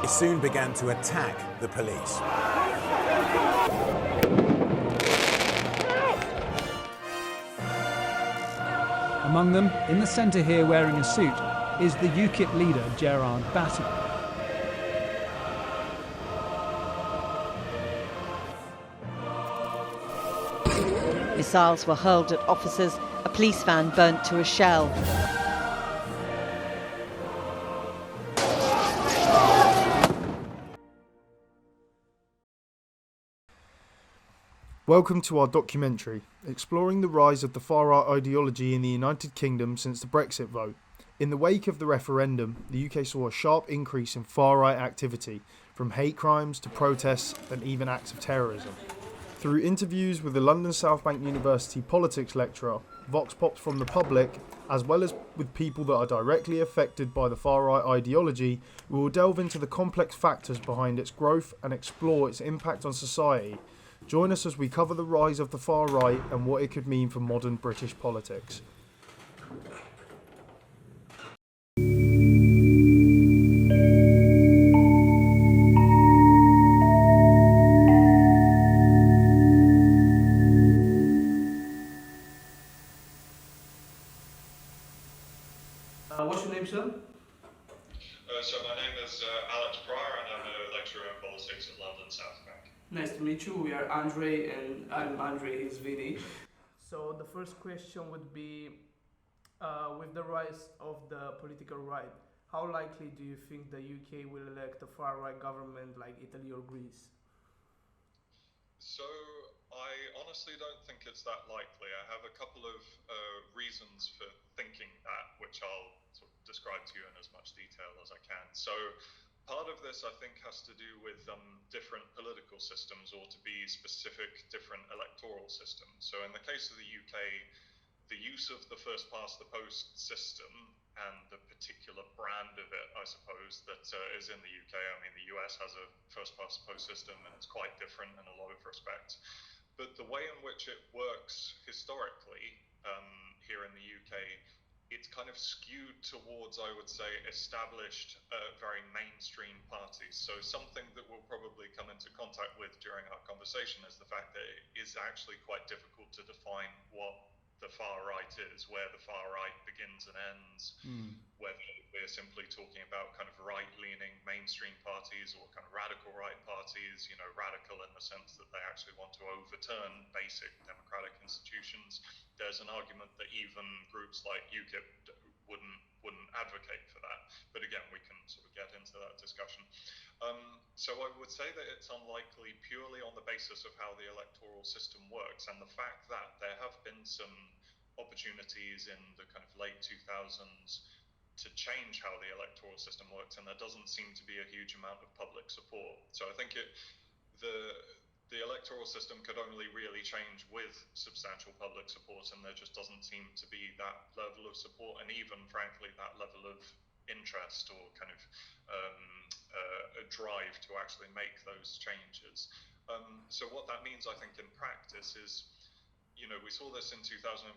It soon began to attack the police. Among them, in the centre here wearing a suit, is the UKIP leader Gerard Batten. Missiles were hurled at officers, a police van burnt to a shell. Welcome to our documentary, exploring the rise of the far-right ideology in the United Kingdom since the Brexit vote. In the wake of the referendum, the UK saw a sharp increase in far-right activity, from hate crimes to protests and even acts of terrorism. Through interviews with the London South Bank University politics lecturer, Voxpops from the public, as well as with people that are directly affected by the far-right ideology, we will delve into the complex factors behind its growth and explore its impact on society. Join us as we cover the rise of the far right and what it could mean for modern British politics. What's your name, sir? So my name is Alex Pryor, and I'm a lecturer in politics at London South Bank. Nice to meet you. We are Andre, and I'm Andre, he's Vinny. So the first question would be, with the rise of the political right, how likely do you think the UK will elect a far-right government like Italy or Greece? So I honestly don't think it's that likely. I have a couple of reasons for thinking that, which I'll sort of describe to you in as much detail as I can. So part of this, I think, has to do with different political systems, or to be specific, different electoral systems. So in the case of the UK, the use of the first past the post system and the particular brand of it, I suppose, that is in the UK. I mean, the US has a first past the post system, and it's quite different in a lot of respects. But the way in which it works historically here in the UK, it's kind of skewed towards, I would say, established, very mainstream parties. So something that we'll probably come into contact with during our conversation is the fact that it is actually quite difficult to define what the far right is, where the far right begins and ends, whether we're simply talking about kind of right-leaning mainstream parties or kind of radical right parties, you know, radical in the sense that they actually want to overturn basic democratic institutions. There's an argument that even groups like UKIP wouldn't advocate for that. But again, we can sort of get into that discussion. So I would say that it's unlikely purely on the basis of how the electoral system works, and the fact that there have been some opportunities in the kind of late 2000s to change how the electoral system works, and there doesn't seem to be a huge amount of public support. So I think the electoral system could only really change with substantial public support, and there just doesn't seem to be that level of support, and even frankly that level of interest or kind of a drive to actually make those changes. So what that means, I think, in practice is, you know, we saw this in 2015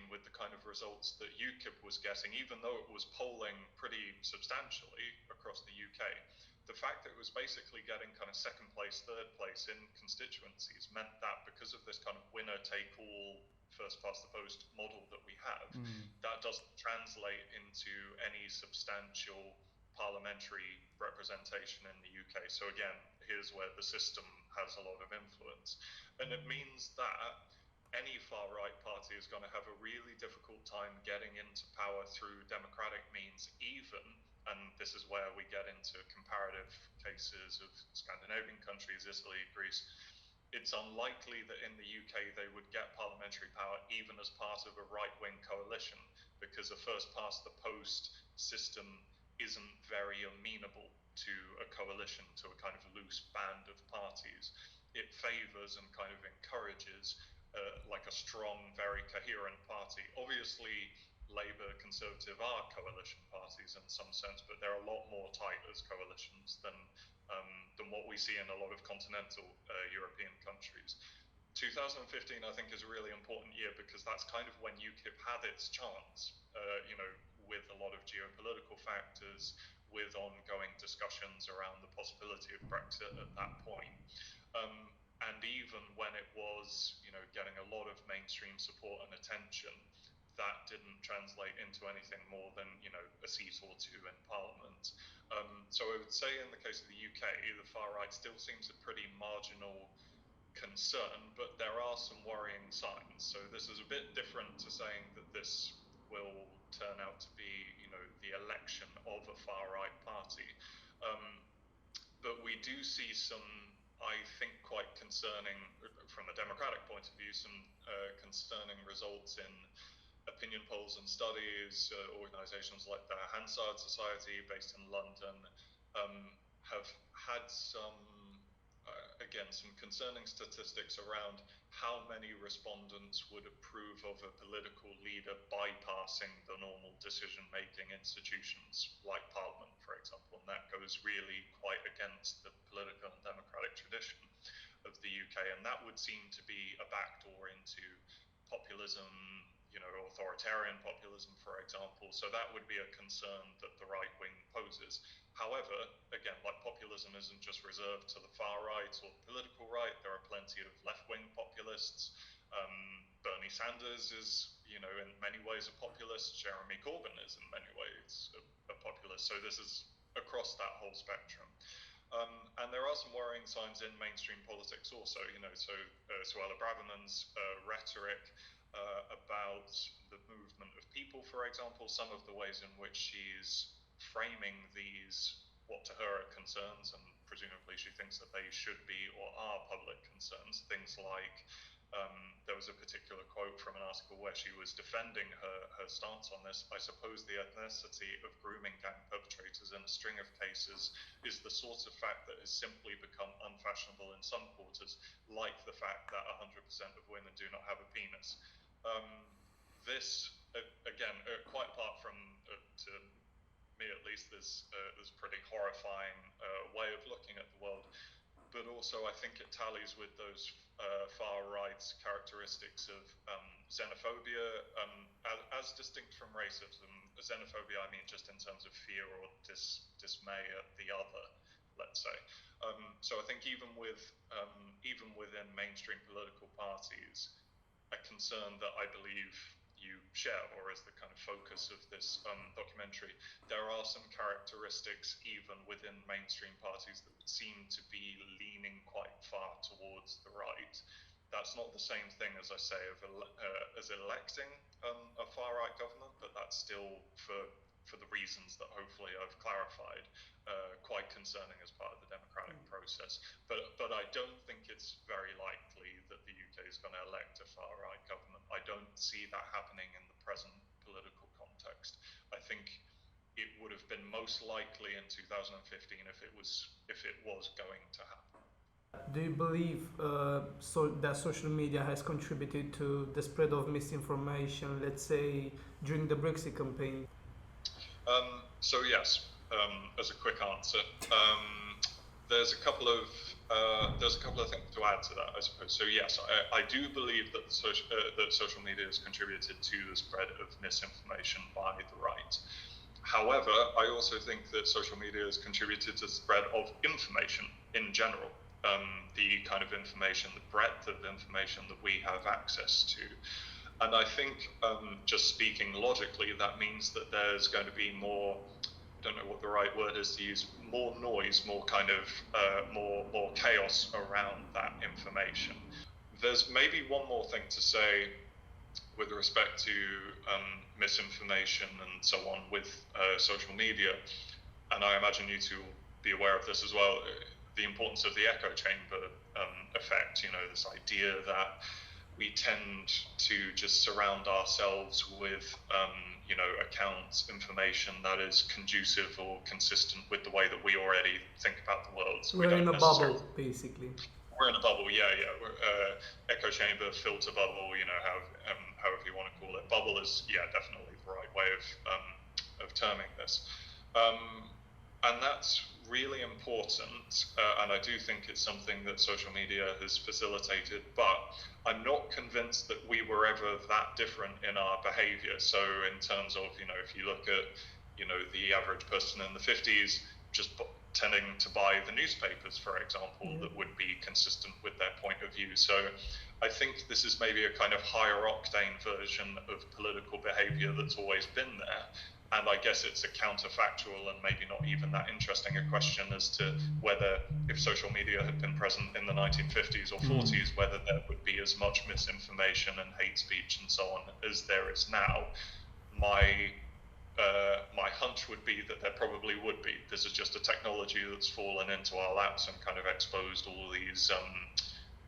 with the kind of results that UKIP was getting, even though it was polling pretty substantially across the UK. The fact that it was basically getting kind of second place, third place in constituencies meant that because of this kind of winner-take-all, first-past-the-post model that we have, that doesn't translate into any substantial parliamentary representation in the UK. So again, here's where the system has a lot of influence. And it means that any far-right party is going to have a really difficult time getting into power through democratic means, even, and this is where we get into comparative cases of Scandinavian countries, Italy, Greece, it's unlikely that in the UK they would get parliamentary power even as part of a right-wing coalition, because a first-past-the-post system isn't very amenable to a coalition, to a kind of loose band of parties. It favours and kind of encourages like a strong, very coherent party. Obviously, Labour, Conservative are coalition parties in some sense, but they're a lot more tight as coalitions than what we see in a lot of continental European countries. 2015, I think, is a really important year because that's kind of when UKIP had its chance. You know, with a lot of geopolitical factors, with ongoing discussions around the possibility of Brexit at that point. And even when it was, getting a lot of mainstream support and attention, that didn't translate into anything more than, a seat or two in Parliament. So I would say in the case of the UK, the far right still seems a pretty marginal concern, but there are some worrying signs. So this is a bit different to saying that this will turn out to be, the election of a far right party. But we do see some, I think, quite concerning, from a democratic point of view, some concerning results in opinion polls and studies. Organisations like the Hansard Society, based in London, have had some concerning statistics around how many respondents would approve of a political leader bypassing the normal decision-making institutions like Parliament, for example. And that goes really quite against the political and democratic tradition of the UK. And that would seem to be a backdoor into populism, authoritarian populism, for example. So that would be a concern that the right wing poses. However, again, like, populism isn't just reserved to the far right or the political right. There are plenty of left-wing populists. Bernie Sanders is, in many ways a populist. Jeremy Corbyn is in many ways a populist. So this is across that whole spectrum. And there are some worrying signs in mainstream politics also. Suella Braverman's rhetoric about the movement of people, for example, some of the ways in which she's framing these, what to her are concerns, and presumably she thinks that they should be or are public concerns. Things like, there was a particular quote from an article where she was defending her stance on this. I suppose the ethnicity of grooming gang perpetrators in a string of cases is the sort of fact that has simply become unfashionable in some quarters, like the fact that 100% of women do not have a penis. This, again, quite apart from, to me at least, this pretty horrifying way of looking at the world, but also I think it tallies with those far right characteristics of xenophobia, as distinct from racism. Xenophobia, I mean, just in terms of fear or dismay at the other, let's say. So I think even within mainstream political parties, a concern that I believe you share, or is the kind of focus of this documentary, there are some characteristics even within mainstream parties that would seem to be leaning quite far towards the right. That's not the same thing, as I say, as electing a far-right government, but that's still, for the reasons that hopefully I've clarified, quite concerning as part of the democratic process. But I don't think it's very likely that the UK is going to elect a far-right government. I don't see that happening in the present political context. I think it would have been most likely in 2015 if it was going to happen. Do you believe that social media has contributed to the spread of misinformation, let's say, during the Brexit campaign? So yes, as a quick answer, there's a couple of things to add to that, I suppose. So yes, I do believe that social media has contributed to the spread of misinformation by the right. However, I also think that social media has contributed to the spread of information in general. The kind of information, the breadth of information that we have access to. And I think, just speaking logically, that means that there's going to be more, I don't know what the right word is to use, more noise, more kind of, more chaos around that information. There's maybe one more thing to say with respect to misinformation and so on with social media, and I imagine you two will be aware of this as well, the importance of the echo chamber effect, this idea that we tend to just surround ourselves with, accounts, information that is conducive or consistent with the way that we already think about the world. So we're in a bubble, basically. We're in a bubble, yeah. We're, echo chamber, filter bubble, however you want to call it. Bubble is, definitely the right way of terming this. And that's really important, and I do think it's something that social media has facilitated, but I'm not convinced that we were ever that different in our behavior. So in terms of, if you look at, the average person in the 50s just tending to buy the newspapers, for example, that would be consistent with their point of view. So I think this is maybe a kind of higher octane version of political behavior that's always been there. And I guess it's a counterfactual and maybe not even that interesting a question as to whether, if social media had been present in the 1950s or 40s, whether there would be as much misinformation and hate speech and so on as there is now. My hunch would be that there probably would be. This is just a technology that's fallen into our laps and kind of exposed all these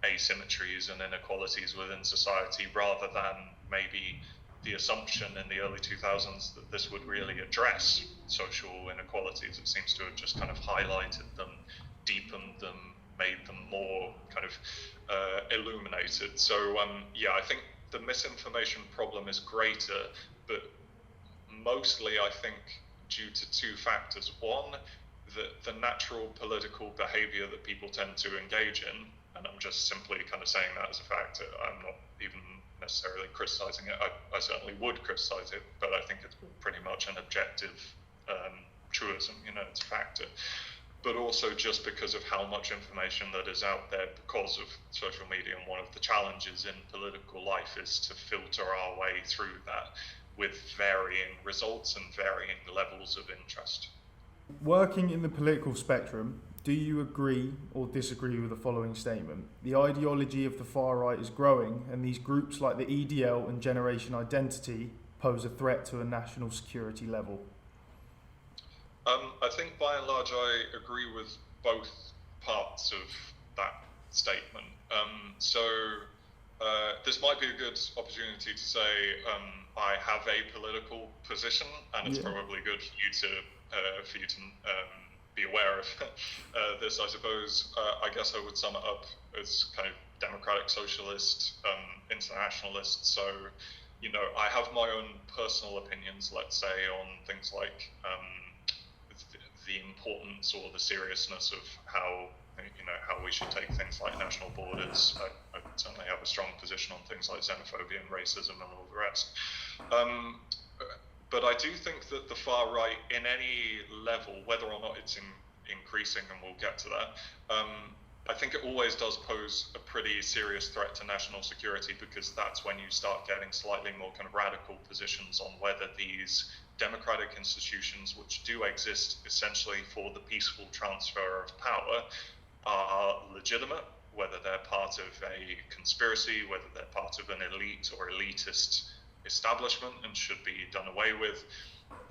asymmetries and inequalities within society, rather than maybe the assumption in the early 2000s that this would really address social inequalities. It seems to have just kind of highlighted them, deepened them, made them more kind of illuminated. So I think the misinformation problem is greater, but mostly I think due to two factors. One, the natural political behavior that people tend to engage in, and I'm just simply kind of saying that as a fact. I'm not even necessarily criticizing it. I certainly would criticize it, but I think it's pretty much an objective truism, it's a factor. But also just because of how much information that is out there because of social media, and one of the challenges in political life is to filter our way through that with varying results and varying levels of interest. Working in the political spectrum, do you agree or disagree with the following statement? The ideology of the far right is growing, and these groups like the EDL and Generation Identity pose a threat to a national security level. I think by and large I agree with both parts of that statement. This might be a good opportunity to say I have a political position, and it's probably good for you to be aware of this. I suppose I guess I would sum it up as kind of democratic socialist, internationalist. So I have my own personal opinions, let's say, on things like the importance or the seriousness of how we should take things like national borders. I certainly have a strong position on things like xenophobia and racism and all the rest. But I do think that the far right, in any level, whether or not it's increasing, and we'll get to that, I think it always does pose a pretty serious threat to national security, because that's when you start getting slightly more kind of radical positions on whether these democratic institutions, which do exist essentially for the peaceful transfer of power, are legitimate, whether they're part of a conspiracy, whether they're part of an elite or elitist establishment and should be done away with.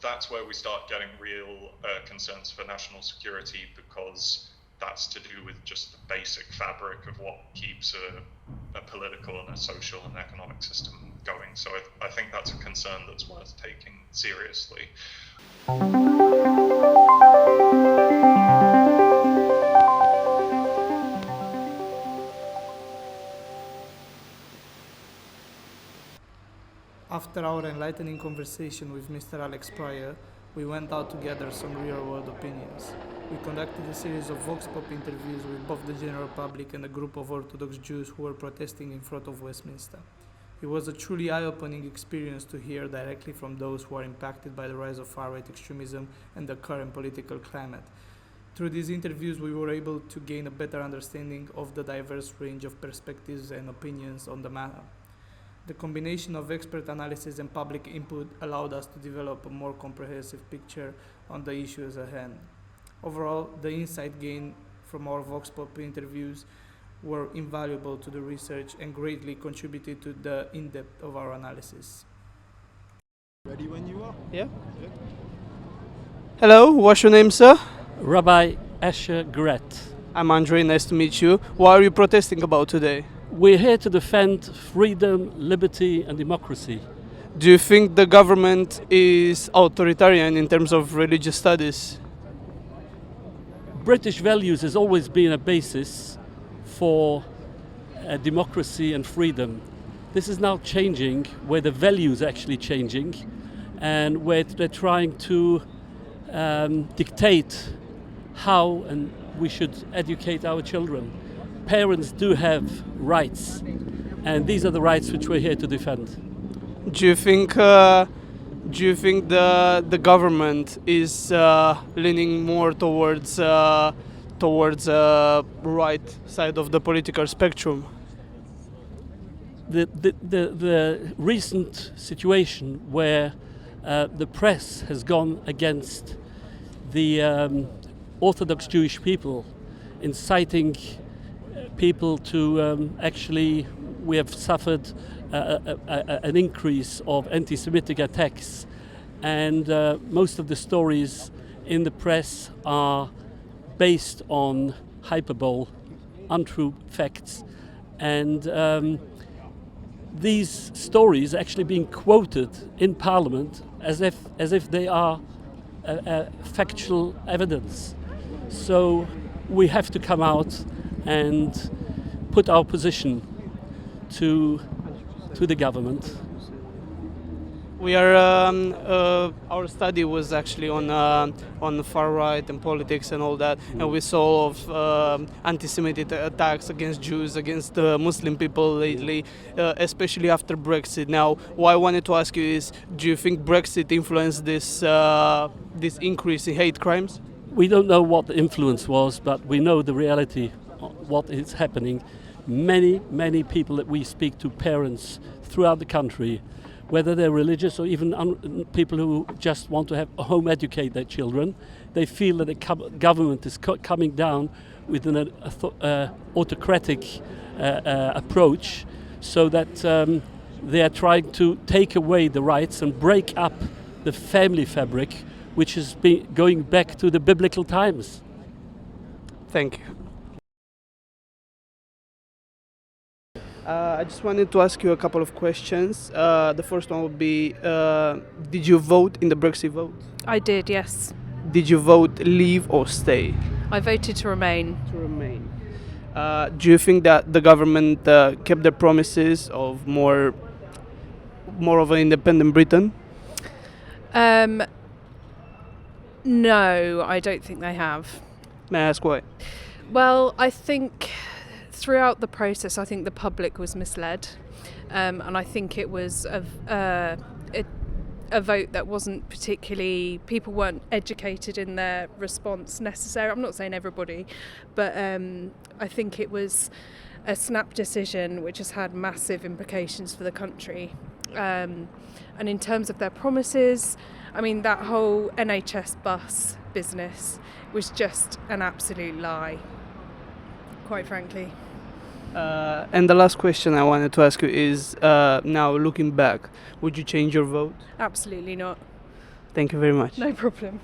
That's where we start getting real concerns for national security, because that's to do with just the basic fabric of what keeps a political and a social and economic system going. So I think that's a concern that's worth taking seriously. After our enlightening conversation with Mr. Alex Pryor, we went out to gather some real-world opinions. We conducted a series of Voxpop interviews with both the general public and a group of Orthodox Jews who were protesting in front of Westminster. It was a truly eye-opening experience to hear directly from those who are impacted by the rise of far-right extremism and the current political climate. Through these interviews, we were able to gain a better understanding of the diverse range of perspectives and opinions on the matter. The combination of expert analysis and public input allowed us to develop a more comprehensive picture on the issues at hand. Overall, the insight gained from our Voxpop interviews were invaluable to the research and greatly contributed to the in-depth of our analysis. Ready when you are? Yeah. Hello, what's your name, sir? Rabbi Asher Gret. I'm Andre, nice to meet you. What are you protesting about today? We're here to defend freedom, liberty and democracy. Do you think the government is authoritarian in terms of religious studies? British values has always been a basis for democracy and freedom. This is now changing, where the values are actually changing, and where they're trying to dictate how and we should educate our children. Parents do have rights, and these are the rights which we're here to defend. Do you think the government is leaning more towards right side of the political spectrum? The recent situation where the press has gone against the Orthodox Jewish people, inciting people to actually, we have suffered an increase of anti-Semitic attacks, and most of the stories in the press are based on hyperbole, untrue facts, and these stories are actually being quoted in Parliament as if they are factual evidence. So we have to come out and put our position to the government. We are our study was actually on far right and politics and all that, and we saw of anti-Semitic attacks against Jews, against Muslim people lately, especially after Brexit. Now, what I wanted to ask you is, do you think Brexit influenced this increase in hate crimes? We don't know what the influence was, but we know the reality, what is happening. Many people that we speak to, parents throughout the country, whether they're religious or even people who just want to home educate their children, they feel that the government is coming down with an autocratic approach, so that they are trying to take away the rights and break up the family fabric, which has been going back to the biblical times. Thank you. I just wanted to ask you a couple of questions. The first one would be, did you vote in the Brexit vote? I did, yes. Did you vote leave or stay? I voted to remain. To remain. Do you think that the government kept their promises of more of an independent Britain? No, I don't think they have. May I ask why? Well, I think throughout the process, I think the public was misled, and I think it was a vote that wasn't particularly, people weren't educated in their response necessarily. I'm not saying everybody, but I think it was a snap decision which has had massive implications for the country. And in terms of their promises, I mean, that whole NHS bus business was just an absolute lie, quite frankly. And the last question I wanted to ask you is, now looking back, would you change your vote? Absolutely not. Thank you very much. No problem.